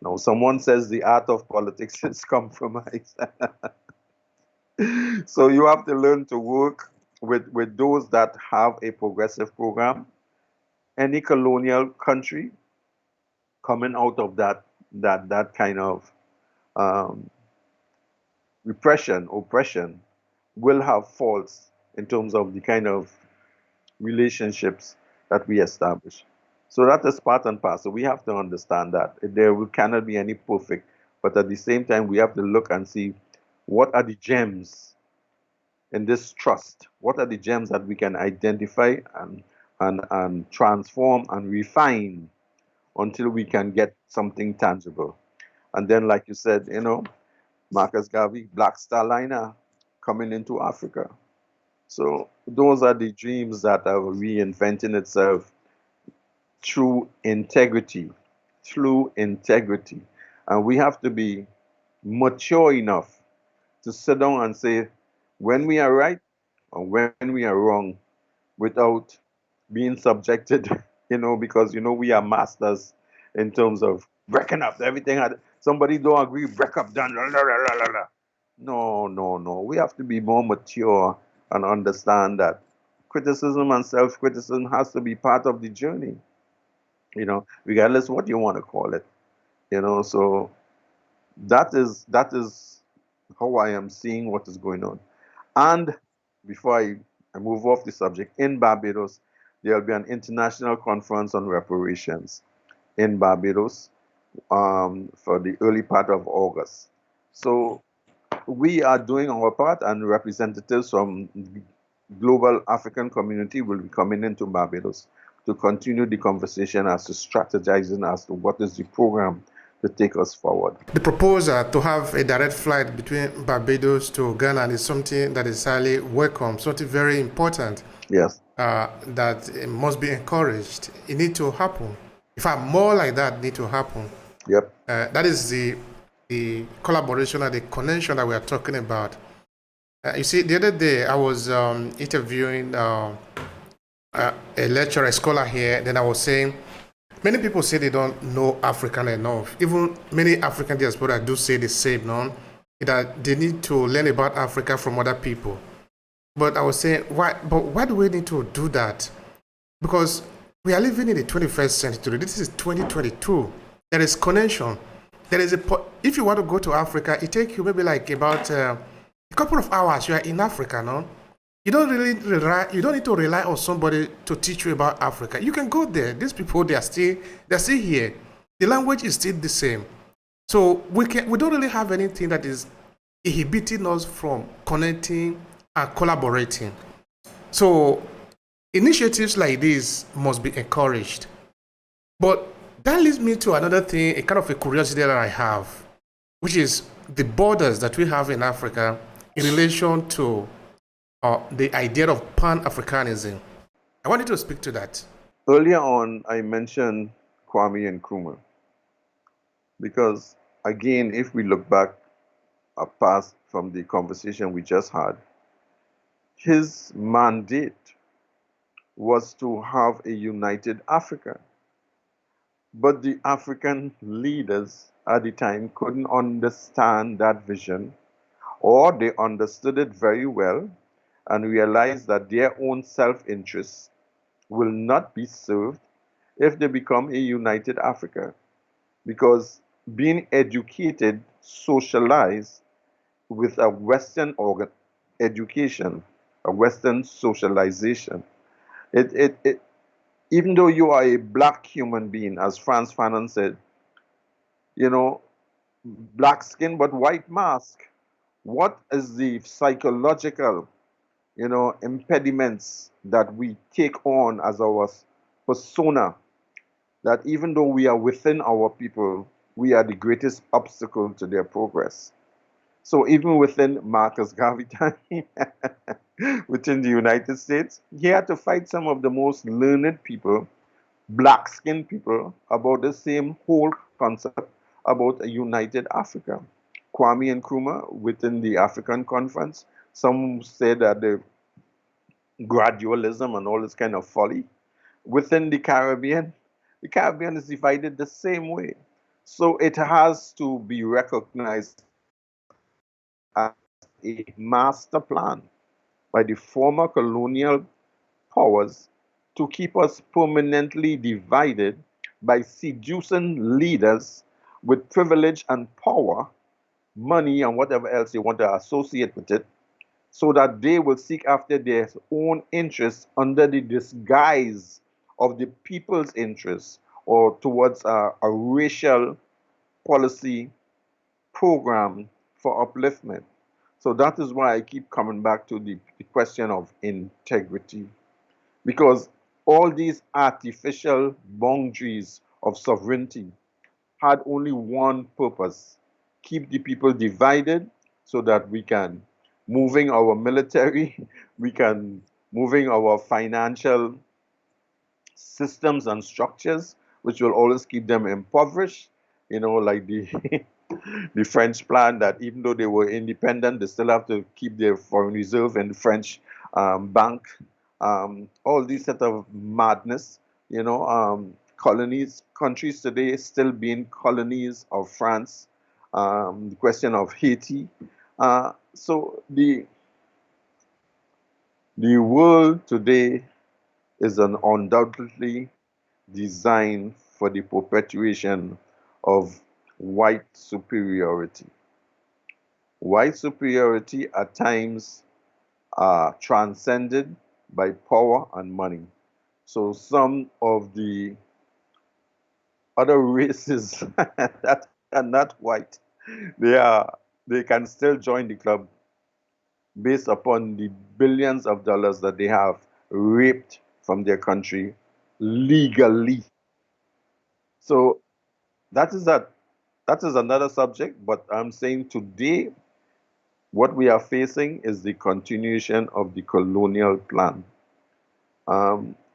Now, someone says the art of politics is compromise. So you have to learn to work with those that have a progressive program. Any colonial country coming out of that kind of um, repression, oppression, will have faults in terms of the kind of relationships that we establish. So that is part and parcel. We have to understand that cannot be any perfect, but at the same time, we have to look and see what are the gems in this trust. What are the gems that we can identify and transform and refine until we can get something tangible. And then, like you said, Marcus Garvey, Black Star Liner coming into Africa. So those are the dreams that are reinventing itself through integrity, through integrity. And we have to be mature enough to sit down and say when we are right or when we are wrong without being subjected, because we are masters in terms of breaking up everything. Somebody don't agree, break up, done. La, la, la, la, la, la. No, no, no. We have to be more mature and understand that criticism and self-criticism has to be part of the journey, regardless what you want to call it. So that is how I am seeing what is going on. And before I move off the subject, in Barbados, there will be an international conference on reparations in Barbados for the early part of August. So we are doing our part, and representatives from the global African community will be coming into Barbados to continue the conversation as to strategizing as to what is the program to take us forward. The proposal to have a direct flight between Barbados to Ghana is something that is highly welcome, something very important. Yes. That must be encouraged. It needs to happen. In fact, more like that need to happen. Yep. That is the collaboration and the connection that we are talking about. You see, the other day I was interviewing a lecturer, a scholar here. Then I was saying, many people say they don't know African enough. Even many African diaspora do say the same, no? That they need to learn about Africa from other people. But I was saying, why do we need to do that? Because we are living in the 21st century. This is 2022. There is connection. If you want to go to Africa, it takes you maybe like about a couple of hours. You are in Africa, no? You don't need to rely on somebody to teach you about Africa. You can go there. These people, they're still here. The language is still the same. So we don't really have anything that is inhibiting us from connecting and collaborating. So initiatives like this must be encouraged. But that leads me to another thing, a kind of a curiosity that I have, which is the borders that we have in Africa in relation to the idea of Pan-Africanism. I wanted to speak to that. Earlier on, I mentioned Kwame Nkrumah because, again, if we look back past from the conversation we just had, his mandate was to have a united Africa. But the African leaders at the time couldn't understand that vision, or they understood it very well and realized that their own self-interest will not be served if they become a united Africa. Because being educated, socialized with a Western education, a Western socialization, even though you are a black human being, as Frantz Fanon said, black skin but white mask. What is the psychological, impediments that we take on as our persona, that even though we are within our people, we are the greatest obstacle to their progress? So even within Marcus Garvey time, within the United States, he had to fight some of the most learned people, black-skinned people, about the same whole concept about a united Africa. Kwame Nkrumah within the African Conference, some say that the gradualism and all this kind of folly. Within the Caribbean is divided the same way. So it has to be recognized as a master plan by the former colonial powers to keep us permanently divided by seducing leaders with privilege and power, money, and whatever else you want to associate with it, so that they will seek after their own interests under the disguise of the people's interests or towards a racial policy program for upliftment. So that is why I keep coming back to the question of integrity. Because all these artificial boundaries of sovereignty had only one purpose: keep the people divided so that we can moving our military, we can moving our financial systems and structures, which will always keep them impoverished. Like the the French plan that even though they were independent, they still have to keep their foreign reserve in the French bank. All these set of madness, colonies, countries today still being colonies of France. The question of Haiti. So the world today is an undoubtedly designed for the perpetuation of white superiority. White superiority at times are transcended by power and money. So some of the other races that are not white, they can still join the club based upon the billions of dollars that they have raped from their country legally. So that is that that is another subject, but I'm saying today what we are facing is the continuation of the colonial plan,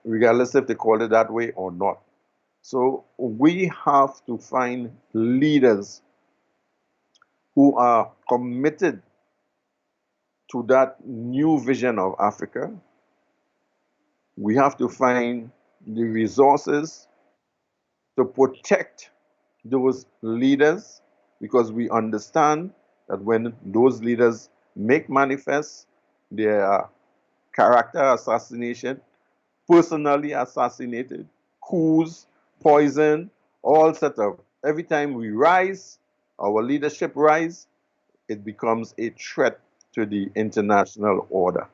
regardless if they call it that way or not. So we have to find leaders who are committed to that new vision of Africa. We have to find the resources to protect those leaders, because we understand that when those leaders make manifest their character assassination, personally assassinated, coups, poison, all set up. Every time we rise, our leadership rise, it becomes a threat to the international order.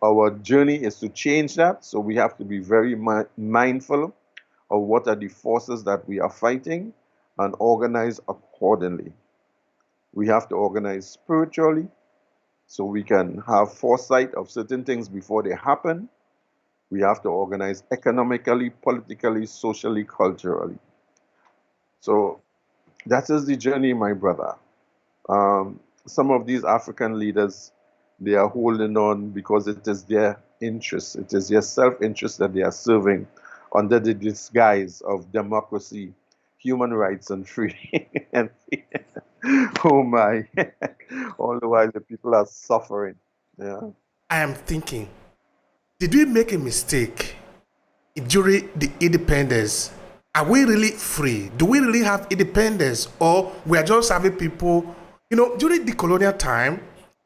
Our journey is to change that, so we have to be very mindful of what are the forces that we are fighting and organize accordingly. We have to organize spiritually so we can have foresight of certain things before they happen. We have to organize economically, politically, socially, culturally. So that is the journey, my brother. Some of these African leaders, they are holding on because it is their interest, it is their self-interest that they are serving under the disguise of democracy, human rights, and freedom. And oh my, all the while the people are suffering. Yeah. I am thinking, did we make a mistake during the independence? Are we really free? Do we really have independence, or we are just having people? During the colonial time,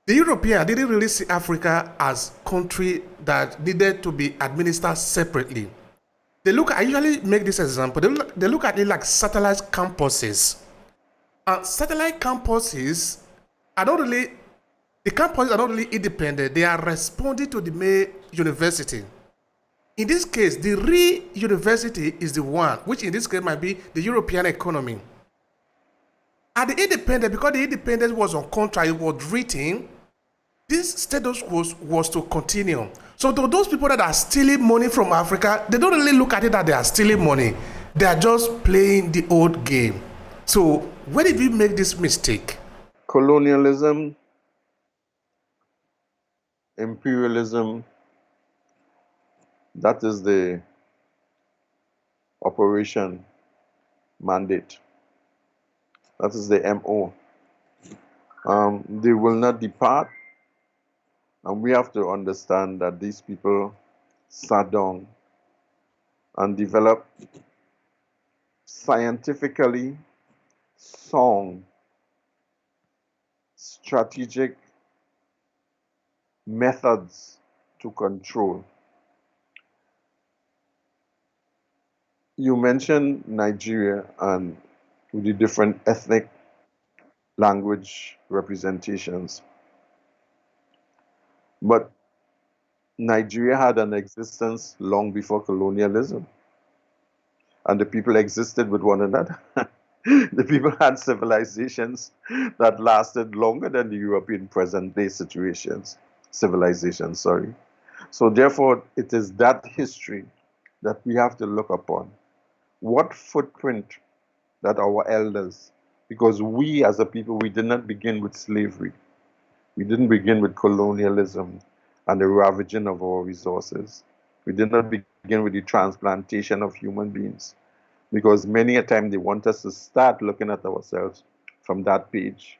the European didn't really see Africa as country that needed to be administered separately. I usually make this example. They look at it like satellite campuses. Satellite campuses are not really the campuses are not really independent. They are responding to the main university. In this case, the real university is the one, which in this case might be the European economy. At the independent, because the independence was on contract, it was written, this status was to continue. So those people that are stealing money from Africa, they don't really look at it that they are stealing money. They are just playing the old game. So where did we make this mistake? Colonialism, imperialism, that is the operation mandate. That is the MO. They will not depart, and we have to understand that these people sat down and developed scientifically sound, strategic methods to control. You mentioned Nigeria and the different ethnic language representations, but Nigeria had an existence long before colonialism, and the people existed with one another. The people had civilizations that lasted longer than the European present day civilizations, sorry. So therefore, it is that history that we have to look upon. What footprint that our elders, because we as a people, we did not begin with slavery. We didn't begin with colonialism and the ravaging of our resources. We did not begin with the transplantation of human beings, because many a time they want us to start looking at ourselves from that page.